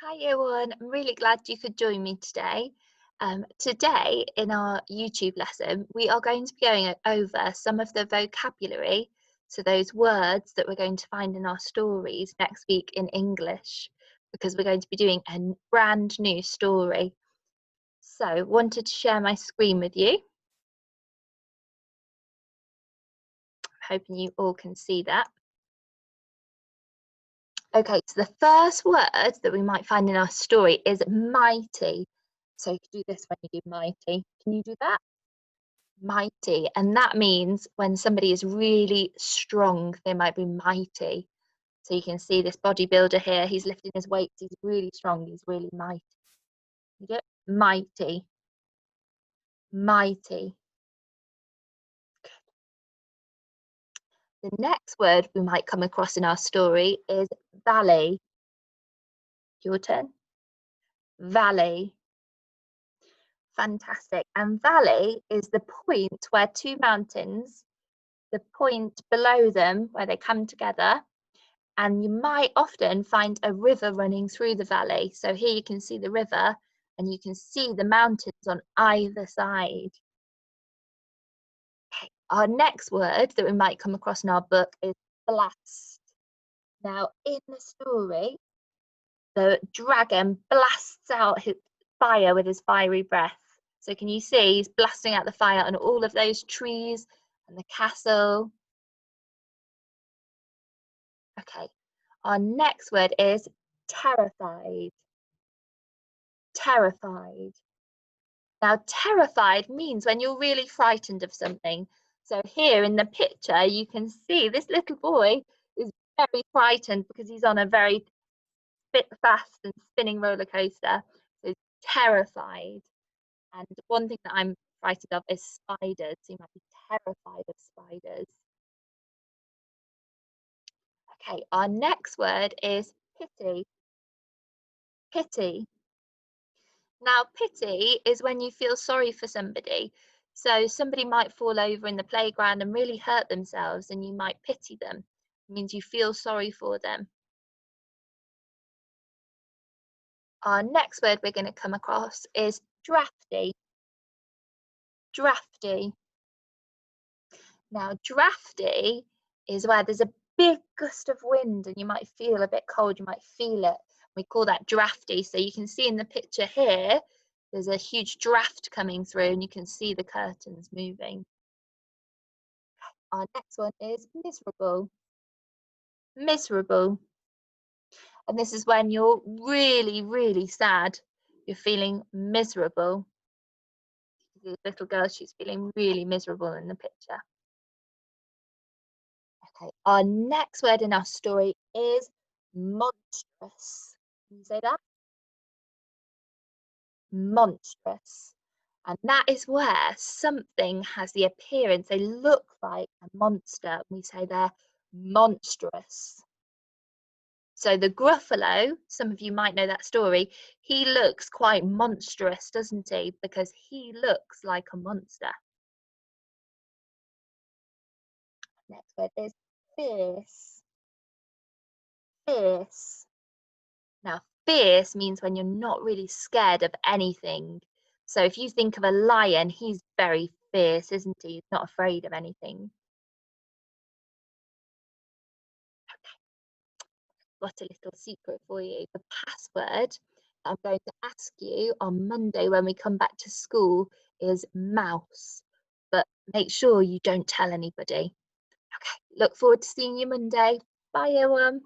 Hi everyone, I'm really glad you could join me today. Today in our YouTube lesson, we are going to be going over some of the vocabulary, so those words that we're going to find in our stories next week in English, because we're going to be doing a brand new story. So, wanted to share my screen with you. I'm hoping you all can see that. Okay, so the first word that we might find in our story is mighty. So you can do this when you do mighty. Can you do that? Mighty. And that means when somebody is really strong, they might be mighty. So you can see this bodybuilder here, he's lifting his weights, he's really strong, he's really mighty. You get mighty. Mighty. The next word we might come across in our story is valley. Your turn. Valley. Fantastic. And valley is the point where two mountains, the point below them where they come together, and you might often find a river running through the valley. So here you can see the river and you can see the mountains on either side. Okay. Our next word that we might come across in our book is blast. Now, in the story, the dragon blasts out his fire with his fiery breath. So can you see he's blasting out the fire on all of those trees and the castle? Okay, our next word is terrified. Terrified. Now, terrified means when you're really frightened of something. So here in the picture, you can see this little boy is very frightened because he's on a very fast and spinning roller coaster. So he's terrified. And one thing that I'm frightened of is spiders. So you might be terrified of spiders. Okay, our next word is pity. Pity. Now, pity is when you feel sorry for somebody. So somebody might fall over in the playground and really hurt themselves, and you might pity them. It means you feel sorry for them. Our next word we're going to come across is drafty. Drafty. Now, drafty is where there's a big gust of wind and you might feel a bit cold, you might feel it. We call that drafty. So you can see in the picture here, there's a huge draft coming through and you can see the curtains moving. Our next one is miserable. Miserable. And this is when you're really, really sad. You're feeling miserable. The little girl, she's feeling really miserable in the picture. Okay, our next word in our story is monstrous. Can you say that? Monstrous. And that is where something has the appearance, they look like a monster. We say they're monstrous. So the Gruffalo, some of you might know that story, he looks quite monstrous, doesn't he? Because he looks like a monster. Next word is fierce. Fierce. Now, fierce means when you're not really scared of anything. So if you think of a lion, he's very fierce, isn't he? He's not afraid of anything. Got a little secret for you. The password I'm going to ask you on Monday when we come back to school is mouse. But make sure you don't tell anybody. Okay, look forward to seeing you Monday. Bye, everyone.